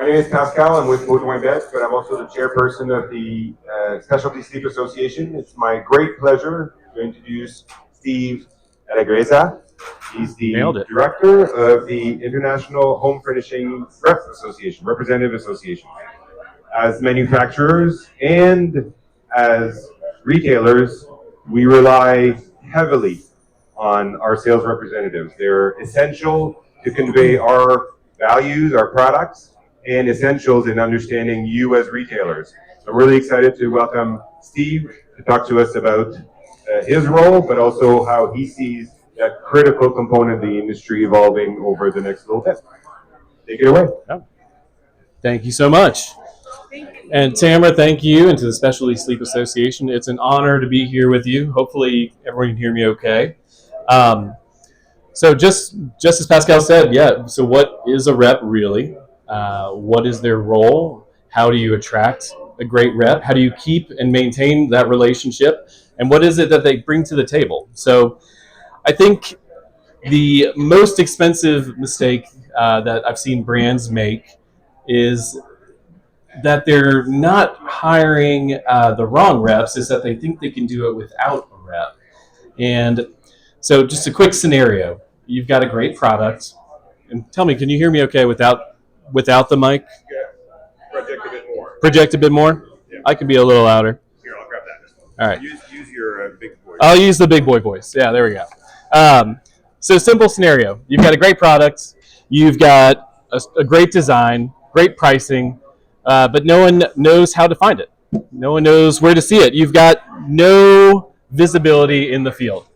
My name is Pascal. I'm with Baudouin Best, but I'm also the chairperson of the Specialty Sleep Association. It's my great pleasure to introduce Steve Allegrezza. He's the director of the International Home Furnishing Reps Association, Representative Association. As manufacturers and as retailers, we rely heavily on our sales representatives. They're essential to convey our values, our products, and essentials in understanding you as retailers. So I'm really excited to welcome Steve to talk to us about his role, but also how he sees that critical component of the industry evolving over the next little bit. Take it away. Thank you so much. And Tamara, thank you, and to the Specialty Sleep Association. It's an honor to be here with you. Hopefully everyone can hear me okay. So just as Pascal said, so what is a rep really? What is their role? How do you attract a great rep? How do you keep and maintain that relationship? And what is it that they bring to the table? So I think the most expensive mistake that I've seen brands make is that they're not hiring the wrong reps, is that they think they can do it without a rep. And so just a quick scenario. You've got a great product. And tell me, can you hear me okay without the mic? Project a bit more. Project a bit more? Yeah. I can be a little louder. Here, I'll grab that. All right. Use your big voice. I'll use the big boy voice. Yeah, there we go. So simple scenario. You've got a great product. You've got a great design, great pricing, but no one knows how to find it. No one knows where to see it. You've got no visibility in the field.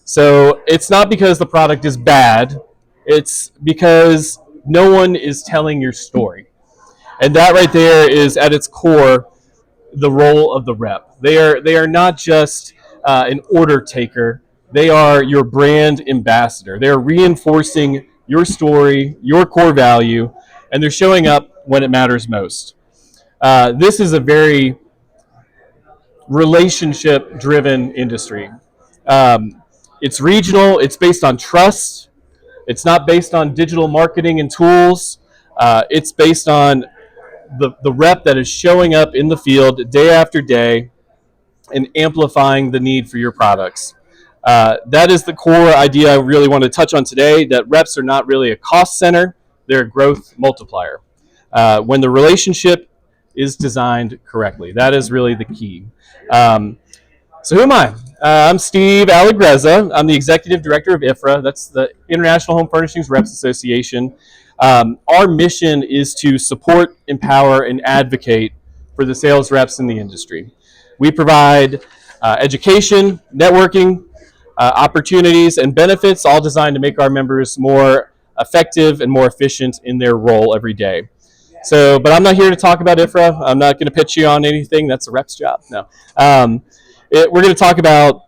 So it's not because the product is bad. It's because no one is telling your story. And that right there is at its core the role of the rep. They are not just an order taker. They are your brand ambassador. They're reinforcing your story, your core value, and they're showing up when it matters most. This is a very relationship-driven industry. It's regional. It's based on trust. It's not based on digital marketing and tools. It's based on the rep that is showing up in the field day after day and amplifying the need for your products. That is the core idea I really want to touch on today, that reps are not really a cost center. They're a growth multiplier. When the relationship is designed correctly, that is really the key. So who am I? I'm Steve Allegrezza. I'm the Executive Director of IHFRA. That's the International Home Furnishings Reps Association. Our mission is to support, empower, and advocate for the sales reps in the industry. We provide education, networking, opportunities, and benefits, all designed to make our members more effective and more efficient in their role every day. So, but I'm not here to talk about IHFRA. I'm not going to pitch you on anything. That's a rep's job. No. We're going to talk about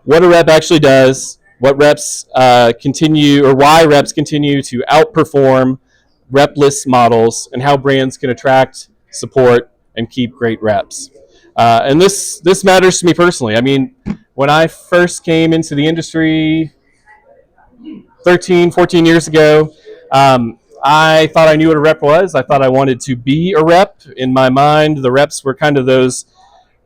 what a rep actually does, what reps continue, or why reps continue to outperform rep-less models, and how brands can attract, support, and keep great reps. And this matters to me personally. I mean, when I first came into the industry 13, 14 years ago, I thought I knew what a rep was. I thought I wanted to be a rep. In my mind, the reps were kind of those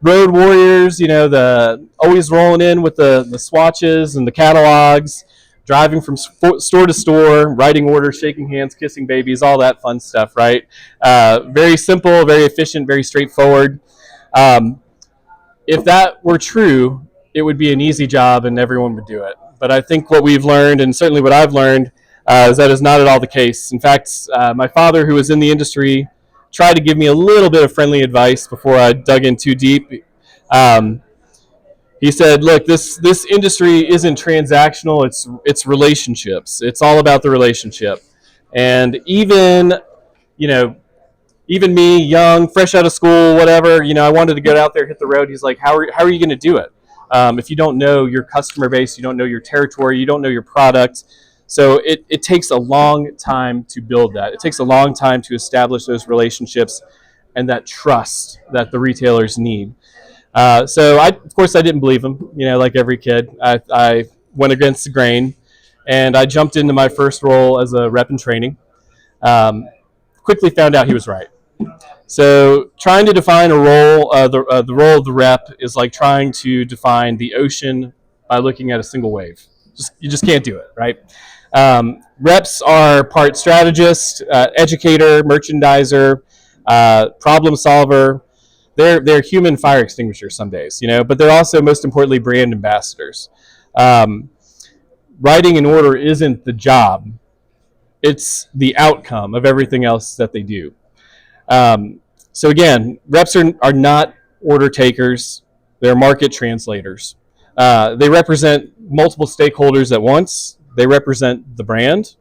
road warriors, the always rolling in with the swatches and the catalogs, driving from store to store, writing orders, shaking hands, kissing babies, all that fun stuff, right? Very simple, very efficient, very straightforward. If that were true, it would be an easy job and everyone would do it. But I think what we've learned, and certainly what I've learned, is that is not at all the case. In fact, my father, who was in the industry, tried to give me a little bit of friendly advice before I dug in too deep. He said, look, this industry isn't transactional, it's relationships. It's all about the relationship. And even me, young, fresh out of school, whatever, I wanted to get out there, hit the road. He's like, how are you going to do it? If you don't know your customer base, you don't know your territory, you don't know your product. So it takes a long time to build that. It takes a long time to establish those relationships and that trust that the retailers need. So of course I didn't believe him, like every kid. I went against the grain, and I jumped into my first role as a rep in training. quickly found out he was right. So trying to define a role, the role of the rep is like trying to define the ocean by looking at a single wave. You just can't do it, right? Reps are part strategist, educator, merchandiser, problem solver. They're human fire extinguishers some days, but they're also most importantly brand ambassadors. Writing an order isn't the job; it's the outcome of everything else that they do. So again, reps are not order takers; they're market translators. They represent multiple stakeholders at once. They represent the brand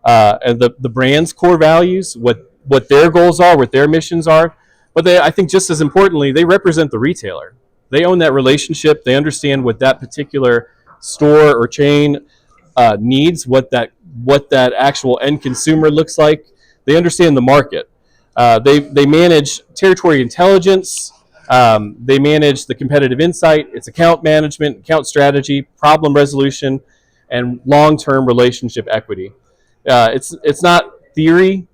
and the brand's core values, what their goals are, what their missions are. But I think just as importantly, they represent the retailer. They own that relationship. They understand what that particular store or chain needs, what that actual end consumer looks like. They understand the market. They manage territory intelligence. They manage the competitive insight. It's account management, account strategy, problem resolution, and long-term relationship equity. It's not theory.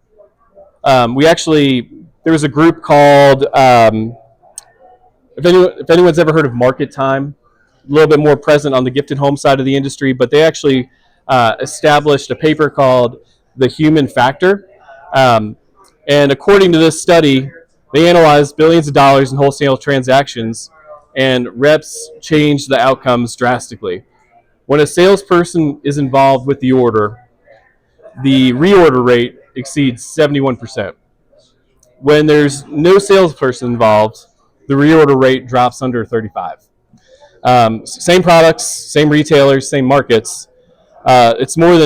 There was a group called, if anyone's ever heard of Market Time, a little bit more present on the gifted home side of the industry, but they actually established a paper called The Human Factor. And according to this study, they analyzed billions of dollars in wholesale transactions, and reps changed the outcomes drastically. When a salesperson is involved with the order, the reorder rate exceeds 71%. When there's no salesperson involved, the reorder rate drops under 35. Same products, same retailers, same markets. You're more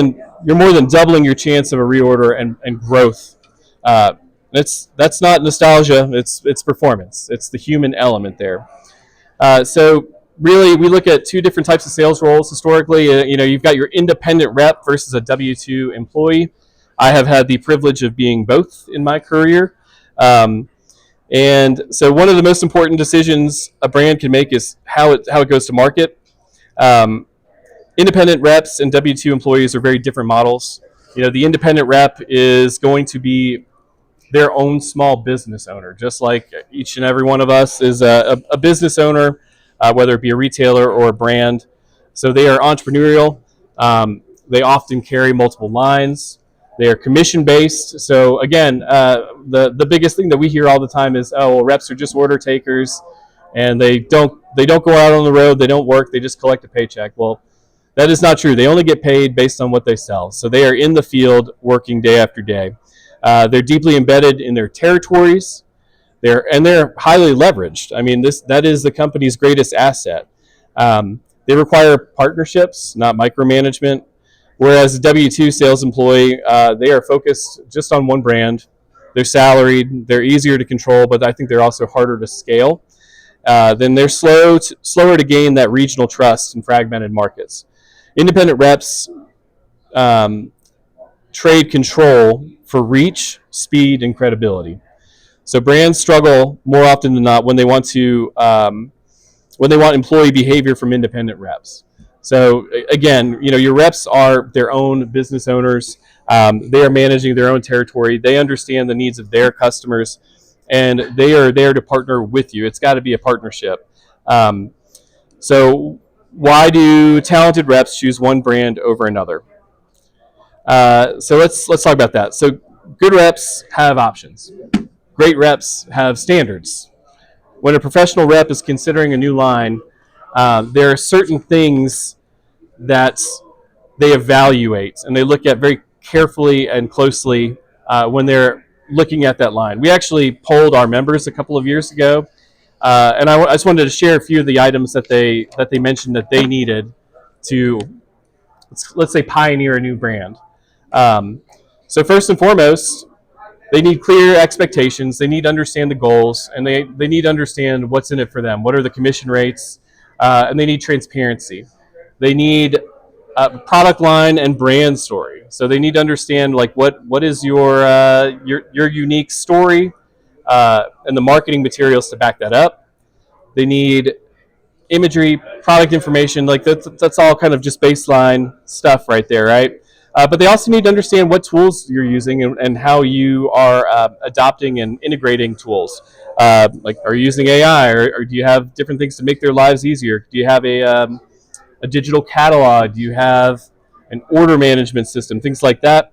than doubling your chance of a reorder and growth. That's not nostalgia. It's performance. It's the human element there. So really, we look at two different types of sales roles historically. You've got your independent rep versus a W-2 employee. I have had the privilege of being both in my career. And so one of the most important decisions a brand can make is how it goes to market. Independent reps and W-2 employees are very different models. The independent rep is going to be their own small business owner, just like each and every one of us is a business owner, whether it be a retailer or a brand. So they are entrepreneurial. They often carry multiple lines. They are commission-based. So again, the biggest thing that we hear all the time is, oh, well, reps are just order takers, and they don't go out on the road. They don't work. They just collect a paycheck. Well, that is not true. They only get paid based on what they sell. So they are in the field working day after day. They're deeply embedded in their territories. They're highly leveraged. I mean, that is the company's greatest asset. They require partnerships, not micromanagement. Whereas a W-2 sales employee, they are focused just on one brand. They're salaried. They're easier to control, but I think they're also harder to scale. Then they're slower to gain that regional trust in fragmented markets. Independent reps trade control for reach, speed, and credibility. So brands struggle more often than not when they want employee behavior from independent reps. So again, your reps are their own business owners. They are managing their own territory. They understand the needs of their customers, and they are there to partner with you. It's got to be a partnership. So why do talented reps choose one brand over another? So let's talk about that. So good reps have options. Great reps have standards. When a professional rep is considering a new line, there are certain things that they evaluate and they look at very carefully and closely when they're looking at that line. We actually polled our members a couple of years ago, and I just wanted to share a few of the items that they mentioned that they needed to, let's say, pioneer a new brand. So first and foremost, they need clear expectations. They need to understand the goals, and they need to understand what's in it for them. What are the commission rates? And they need transparency. They need a product line and brand story. So they need to understand what is your unique story and the marketing materials to back that up. They need imagery, product information. That's all kind of just baseline stuff right there, right? But they also need to understand what tools you're using and how you are adopting and integrating tools. Like, are you using AI, or do you have different things to make their lives easier? Do you have a digital catalog? Do you have an order management system? Things like that.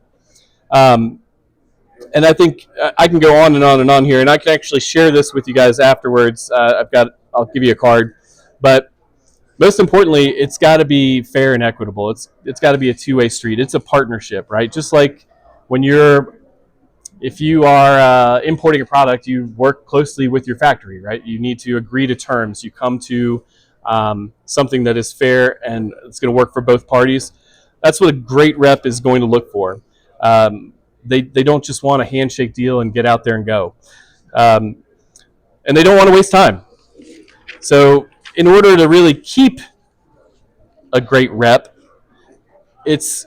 Um, and I think I can go on and on and on here, and I can actually share this with you guys afterwards. I'll give you a card, but most importantly, it's got to be fair and equitable. It's got to be a two-way street. It's a partnership, right? Just like when if you are importing a product, you work closely with your factory, right? You need to agree to terms. You come to something that is fair and it's going to work for both parties. That's what a great rep is going to look for. They don't just want a handshake deal and get out there and go. And they don't want to waste time. So in order to really keep a great rep, it's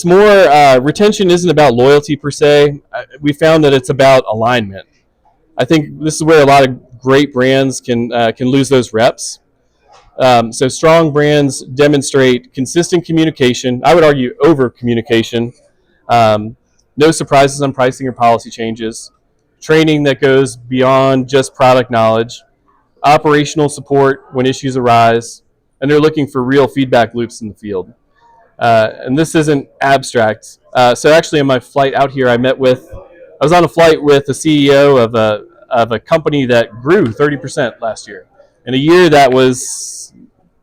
more retention isn't about loyalty per se. We found that it's about alignment. I think this is where a lot of great brands can lose those reps. So strong brands demonstrate consistent communication. I would argue over communication. No surprises on pricing or policy changes. Training that goes beyond just product knowledge. Operational support when issues arise. And they're looking for real feedback loops in the field. And this isn't abstract. So actually, on my flight out here, I was on a flight with the CEO of a company that grew 30% last year, in a year that was,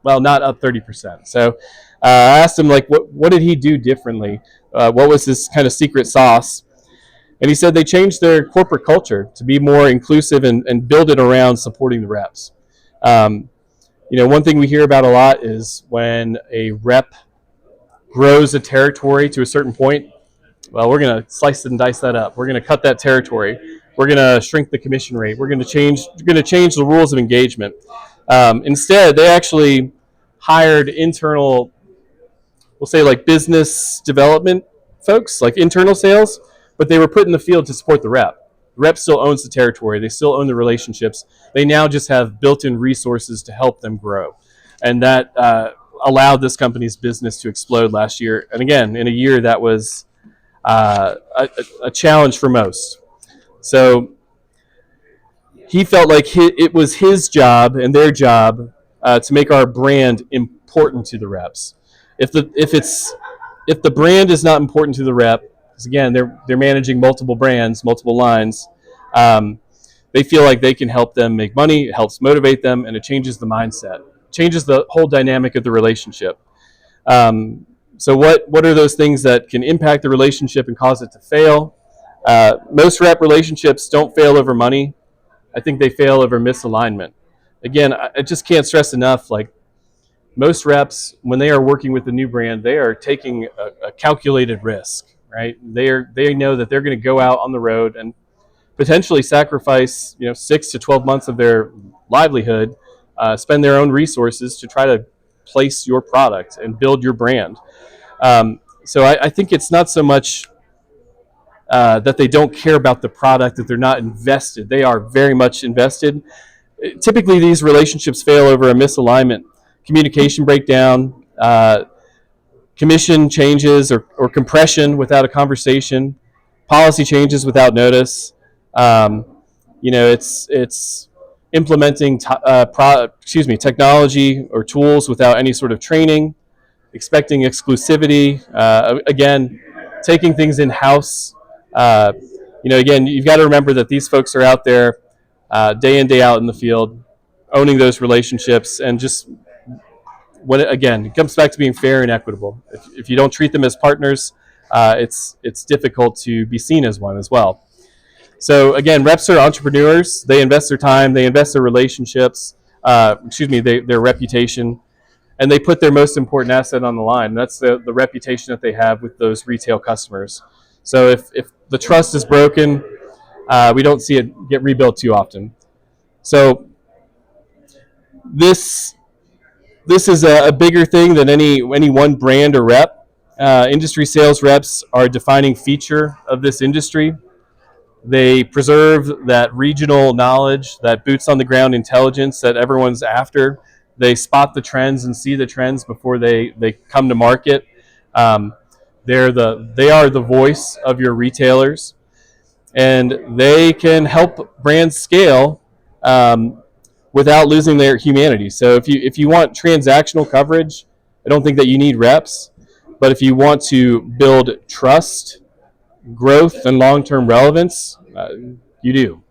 well, not up 30%. So I asked him, like, what did he do differently? What was his kind of secret sauce? And he said they changed their corporate culture to be more inclusive and build it around supporting the reps. One thing we hear about a lot is when a rep grows a territory to a certain point, well, we're going to slice and dice that up. We're going to cut that territory. We're going to shrink the commission rate. We're going to change the rules of engagement. Instead, they actually hired internal, we'll say, like, business development folks, like internal sales, but they were put in the field to support the rep. The rep still owns the territory. They still own the relationships. They now just have built-in resources to help them grow. And that allowed this company's business to explode last year. And again, in a year that was a challenge for most. So he felt like it was his job and their job to make our brand important to the reps. If the brand is not important to the rep, because again, they're managing multiple brands, multiple lines, they feel like they can help them make money. It helps motivate them, and it changes the mindset, changes the whole dynamic of the relationship. So what are those things that can impact the relationship and cause it to fail? Most rep relationships don't fail over money. I think they fail over misalignment. Again, I just can't stress enough, like, most reps, when they are working with the new brand, they are taking a calculated risk, right? They know that they're going to go out on the road and potentially sacrifice 6 to 12 months of their livelihood, spend their own resources to try to place your product and build your brand. So I think it's not so much that they don't care about the product, that they're not invested. They are very much invested. Typically, these relationships fail over a misalignment, communication breakdown, commission changes or compression without a conversation, policy changes without notice. It's implementing technology or tools without any sort of training, expecting exclusivity. Again, taking things in house. Again, you've got to remember that these folks are out there day in, day out in the field, owning those relationships, and just it comes back to being fair and equitable. If you don't treat them as partners, it's difficult to be seen as one as well. So again, reps are entrepreneurs. They invest their time, they invest their relationships, their reputation, and they put their most important asset on the line. That's the reputation that they have with those retail customers. So if the trust is broken, we don't see it get rebuilt too often. So this is a bigger thing than any one brand or rep. Industry sales reps are a defining feature of this industry. They preserve that regional knowledge, that boots on the ground intelligence that everyone's after. They spot the trends and see the trends before they come to market. Um, they are the voice of your retailers, and they can help brands scale without losing their humanity. So if you want transactional coverage, I don't think that you need reps. But if you want to build trust, growth, and long-term relevance, you do.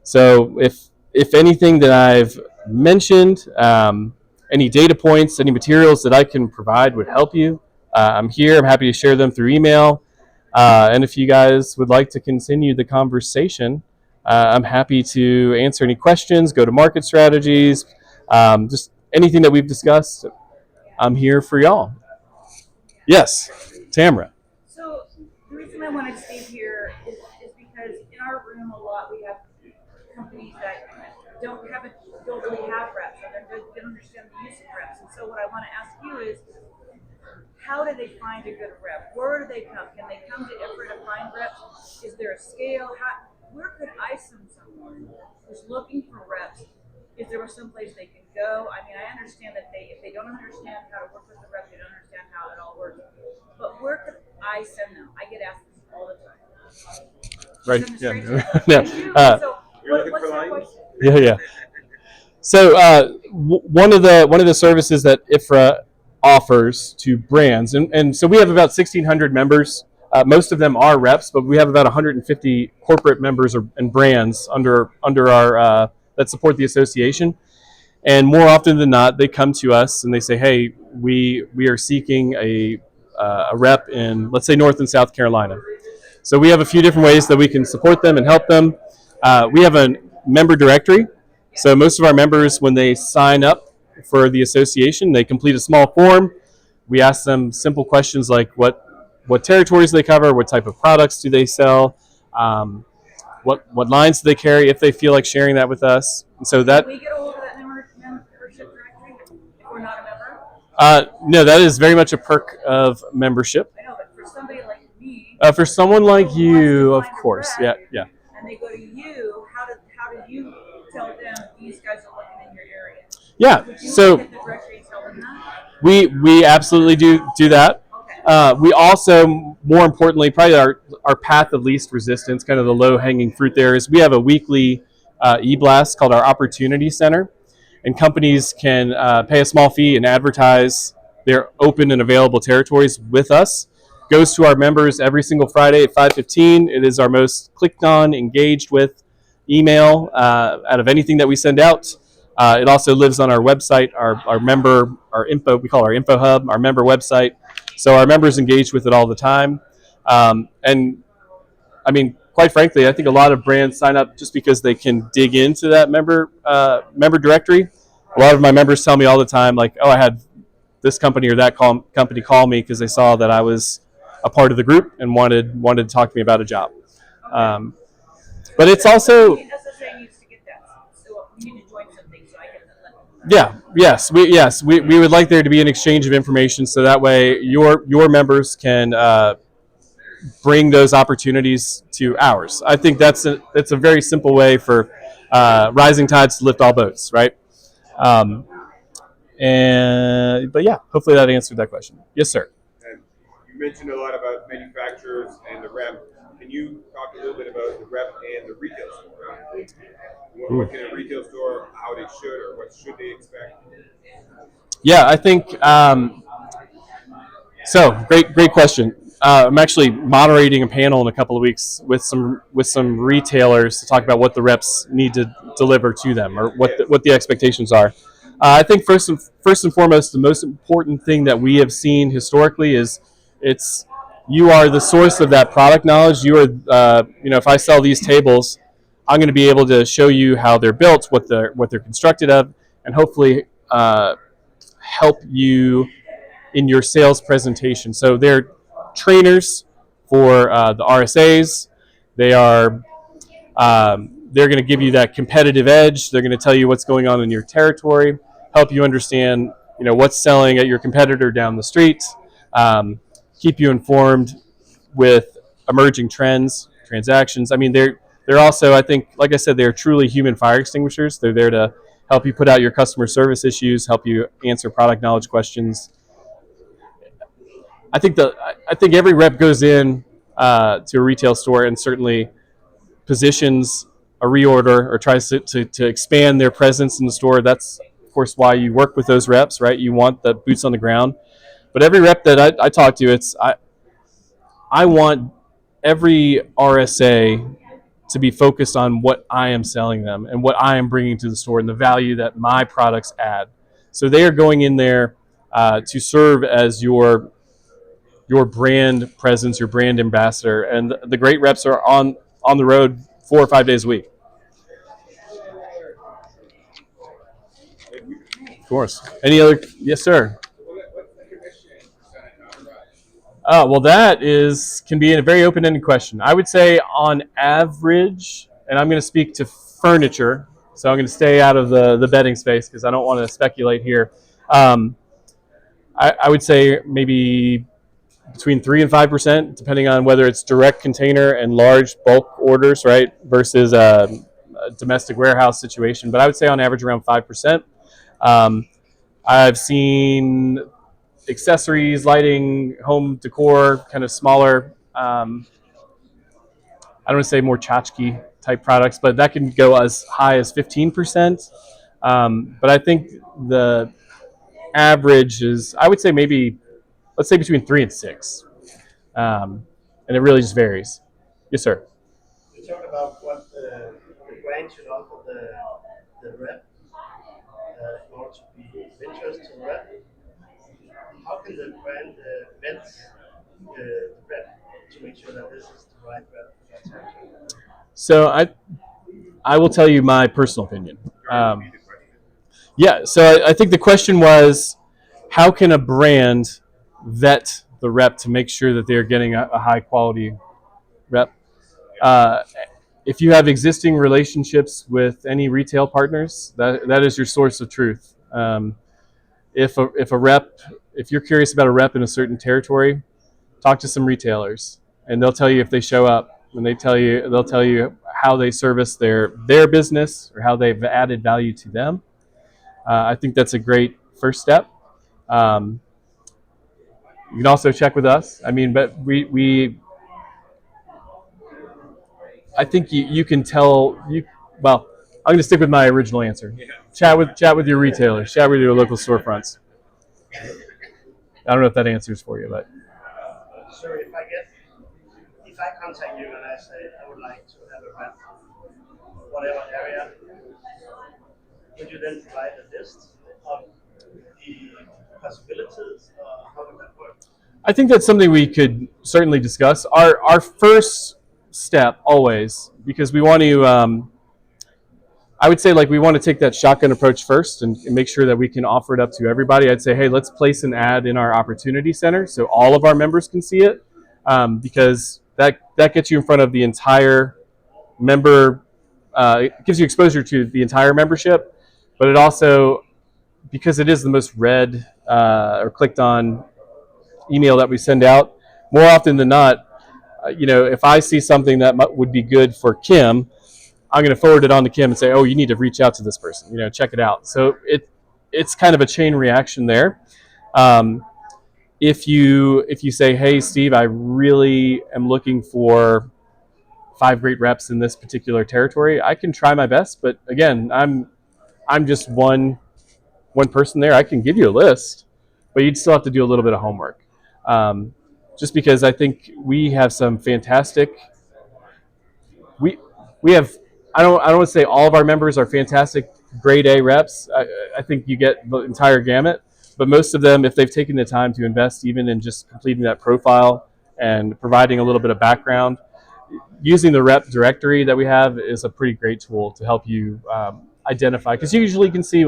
So if anything that I've mentioned, any data points, any materials that I can provide would help you, I'm here. I'm happy to share them through email. And if you guys would like to continue the conversation, I'm happy to answer any questions, go to market strategies, just anything that we've discussed. I'm here for y'all. Yes, Tamara. So the reason I wanted Steve here is because in our room a lot we have companies that don't really have reps or they don't understand the use of reps. And so what I want to ask you is, how do they find a good rep? Where do they come? Can they come to IHFRA to find reps? Is there a scale? Where could I send someone who's looking for reps? Is there someplace they can go? I mean, I understand that if they don't understand how to work with the rep, they don't understand how it all works. But where could I send them? I get asked this all the time. Right. Send them Yeah. straight to you. Yeah. So what's their question? Yeah. So one of the services that IHFRA offers to brands, and so we have about 1,600 members. Most of them are reps, but we have about 150 corporate members and brands under our that support the association. And more often than not, they come to us and they say, "Hey, we are seeking a rep in, let's say, North and South Carolina." So we have a few different ways that we can support them and help them. We have a member directory. So most of our members, when they sign up for the association, they complete a small form. We ask them simple questions like what territories they cover, what type of products do they sell, what lines do they carry, if they feel like sharing that with us. And so that. Can we get a hold of that membership directory if we're not a member? No, that is very much a perk of membership. I know, but for somebody like me, for someone like you, of course, yeah. And they go to you, how do you tell them these guys are looking in your area? Yeah. Would you So get the directory and tell them that? we absolutely do that. Okay. We also, more importantly, probably our path of least resistance, kind of the low hanging fruit there, is we have a weekly e-blast called our Opportunity Center, and companies can pay a small fee and advertise their open and available territories with us. Goes to our members every single Friday at 5:15. It is our most clicked on, engaged with email out of anything that we send out. It also lives on our website, our info, we call our info hub, our member website. So our members engage with it all the time. And I mean, quite frankly, I think a lot of brands sign up just because they can dig into that member directory. A lot of my members tell me all the time, like, "Oh, I had this company or that company call me because they saw that I was a part of the group and wanted to talk to me about a job." But it's also. SSA needs to get that, so we need to join something so I can let them know. Yes, we would like there to be an exchange of information so that way your members can bring those opportunities to ours. I think that's a very simple way for rising tides to lift all boats, right? But yeah, hopefully that answered that question. Yes, sir. And you mentioned a lot about manufacturers and the rep. Can you talk a little bit about the rep and the retail store? What can a retail store, how they should or what should they expect? Yeah, I think so. Great question. I'm actually moderating a panel in a couple of weeks with some retailers to talk about what the reps need to deliver to them or what the expectations are. I think first and foremost, the most important thing that we have seen historically is you are the source of that product knowledge. You are, if I sell these tables, I'm going to be able to show you how they're built, what they're constructed of, and hopefully help you in your sales presentation. So they're trainers for the RSAs. They're going to give you that competitive edge. They're going to tell you what's going on in your territory, help you understand, what's selling at your competitor down the street, keep you informed with emerging trends, transactions. I mean, they're also, I think, like I said, they're truly human fire extinguishers. They're there to help you put out your customer service issues, help you answer product knowledge questions. I think every rep goes in to a retail store and certainly positions a reorder or tries to expand their presence in the store. That's of course why you work with those reps, right? You want the boots on the ground. But every rep that I talk to, I want every RSA to be focused on what I am selling them and what I am bringing to the store and the value that my products add. So they are going in there to serve as your brand presence, your brand ambassador, and the great reps are on the road 4 or 5 days a week. Of course. Any other? Yes, sir. Well, that can be a very open-ended question. I would say on average, and I'm going to speak to furniture, so I'm going to stay out of the bedding space because I don't want to speculate here. I would say maybe between 3 and 5%, depending on whether it's direct container and large bulk orders, right, versus a domestic warehouse situation. But I would say on average around 5%. I've seen accessories, lighting, home decor, kind of smaller. I don't want to say more tchotchke type products, but that can go as high as 15%. But I think the average is, I would say maybe, let's say between 3 and 6. And it really just varies. Yes, sir. You talked about what the brand should offer the rep in order to be of interest to the rep. How can the brand vet the rep to make sure that this is the right rep for that territory? So I will tell you my personal opinion. Yeah, so I think the question was, how can a brand vet the rep to make sure that they're getting a high quality rep? If you have existing relationships with any retail partners, that is your source of truth. If you're curious about a rep in a certain territory, talk to some retailers, and they'll tell you if they show up, and they'll tell you how they service their business or how they've added value to them. I think that's a great first step. You can also check with us. I mean, but I think you can tell well, I'm going to stick with my original answer. Chat with your retailers. Chat with your local storefronts. I don't know if that answers for you, but. So if I contact you and I say I would like to have a rep, whatever area, would you then provide a list of the possibilities? How would that work? I think that's something we could certainly discuss. Our first step always, because we want to, I would say we want to take that shotgun approach first and make sure that we can offer it up to everybody. I'd say, hey, let's place an ad in our opportunity center so all of our members can see it, because that gets you in front of the entire member. It gives you exposure to the entire membership, but it also, because it is the most read or clicked on email that we send out, more often than not, if I see something that would be good for Kim, I'm going to forward it on to Kim and say, oh, you need to reach out to this person, check it out. So it's kind of a chain reaction there. If you say, hey, Steve, I really am looking for 5 great reps in this particular territory, I can try my best. But again, I'm just one person there. I can give you a list, but you'd still have to do a little bit of homework. Just because I think we have some fantastic. We have. I don't want to say all of our members are fantastic grade A reps. I think you get the entire gamut, but most of them, if they've taken the time to invest even in just completing that profile and providing a little bit of background, using the rep directory that we have is a pretty great tool to help you identify. Because you usually can see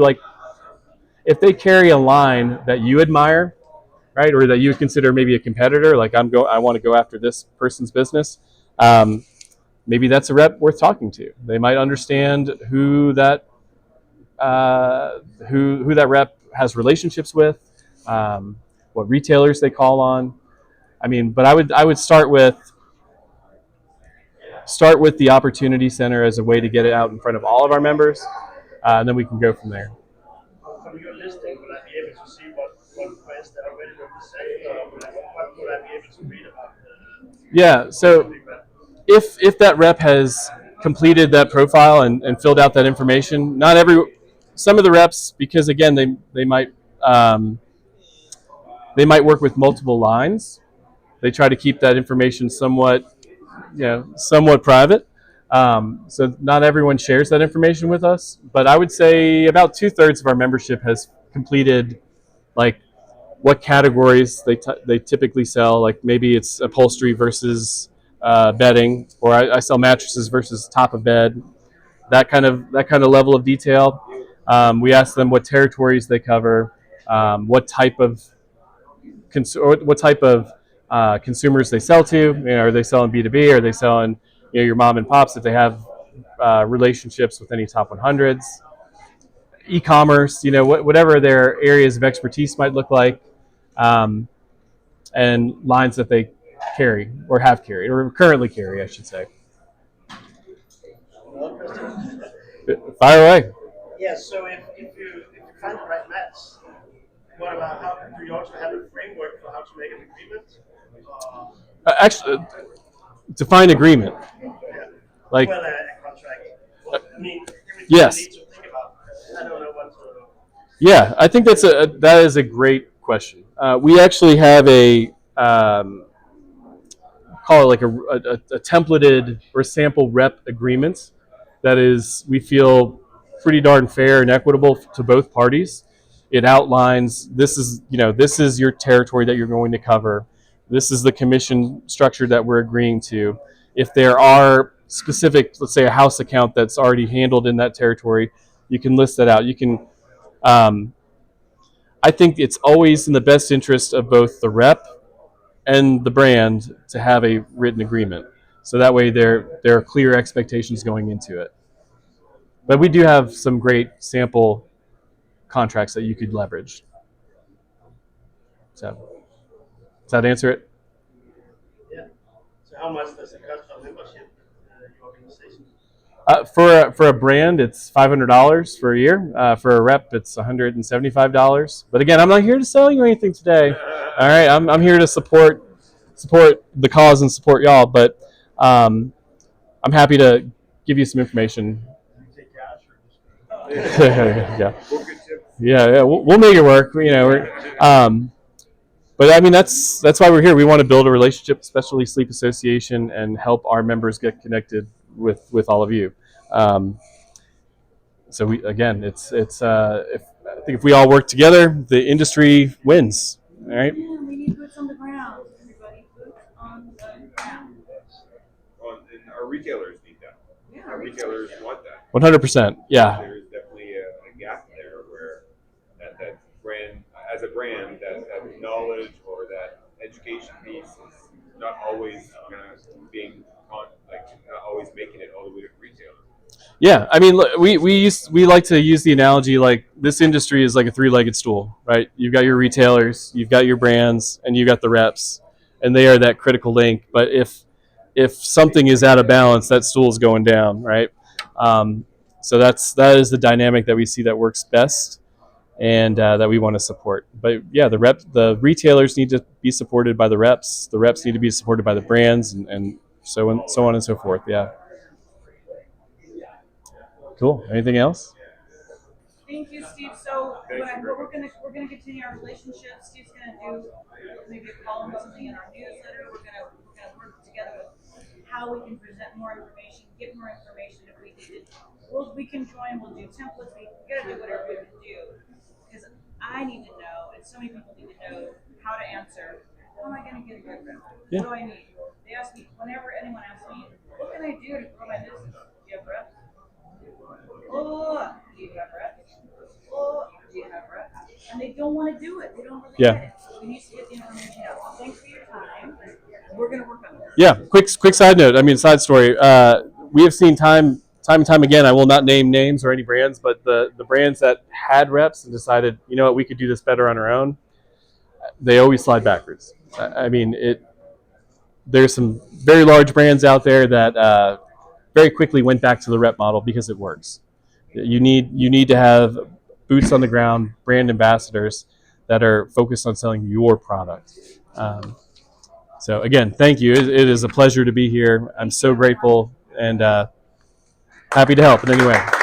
if they carry a line that you admire, right, or that you consider maybe a competitor, I want to go after this person's business. Maybe that's a rep worth talking to. They might understand who that rep has relationships with, what retailers they call on. I mean, but I would start with the opportunity center as a way to get it out in front of all of our members, and then we can go from there. From your listing, will I be able to see what brands that already represent? What would I be able to read about Yeah. So if that rep has completed that profile and filled out that information, some of the reps, because again they might work with multiple lines. They try to keep that information somewhat private. So not everyone shares that information with us, but I would say about 2/3 of our membership has completed like what categories they typically sell. Like maybe it's upholstery versus bedding, or I sell mattresses versus top of bed. That kind of level of detail. We ask them what territories they cover, what type of consumers they sell to. Are they selling B2B? Are they selling your mom and pops if they have relationships with any top 100s? E-commerce, whatever their areas of expertise might look like, um, and lines that they carry or have carried or currently carry, I should say. Fire away. Yeah, so if you find the right match, what about how do you also have a framework for how to make an agreement? Actually, define agreement. Yeah. Like, Well, a contract. I mean, everything yes. you need to think about. I don't know what to. Yeah, I think that is a great question. We actually have a call it like a templated or sample rep agreement that is, we feel, pretty darn fair and equitable to both parties. It outlines this is your territory that you're going to cover. This is the commission structure that we're agreeing to. If there are specific, let's say a house account that's already handled in that territory, you can list that out. You can. I think it's always in the best interest of both the rep and the brand to have a written agreement, so that way there are clear expectations going into it. But we do have some great sample contracts that you could leverage. So, does that answer it? Yeah. So how much does it cost for membership your organization? For a brand, it's $500 for a year. For a rep, it's $175. But again, I'm not here to sell you anything today. All right, I'm here to support the cause and support y'all. But I'm happy to give you some information. Yeah. We'll make it work. But I mean, that's why we're here. We want to build a relationship, especially Sleep Association, and help our members get connected with all of you. So I think if we all work together, the industry wins. All right. Yeah, we need boots on the ground, everybody. Boots on the ground. Well, and our retailers need that. Yeah, Our retailers want that. 100%. Yeah. There is definitely a gap there where that brand, as a brand, that knowledge or that education piece is not always being not always making it all the way to retail. Yeah, I mean, look, we like to use the analogy like this industry is like a three-legged stool, right? You've got your retailers, you've got your brands, and you've got the reps, and they are that critical link. But if something is out of balance, that stool is going down, right? So that is the dynamic that we see that works best, and that we want to support. But yeah, the retailers need to be supported by the reps need to be supported by the brands, and so on and so forth. Yeah. Cool. Anything else? Thank you, Steve. So we're gonna continue our relationship. Steve's gonna do maybe a column or something in our newsletter. We're gonna work together with how we can present more information, get more information if we need it. We can join. We'll do templates. We gotta do whatever we can do because I need to know, and so many people need to know how to answer. How am I gonna get a good rep? Yeah. What do I need? They ask me whenever anyone asks me, what can I do to grow my business? Do you have reps? Oh, do you have reps? Oh, do you have reps? And they don't want to do it. They don't really get it. So we need to get the information out. So thanks for your time. We're going to work on this. Yeah. Quick side note. I mean, side story. We have seen time and time again. I will not name names or any brands, but the brands that had reps and decided, you know what, we could do this better on our own. They always slide backwards. I mean, there's some very large brands out there that very quickly went back to the rep model because it works. You need to have boots on the ground brand ambassadors that are focused on selling your product. So again, thank you. It is a pleasure to be here. I'm so grateful and happy to help in any way.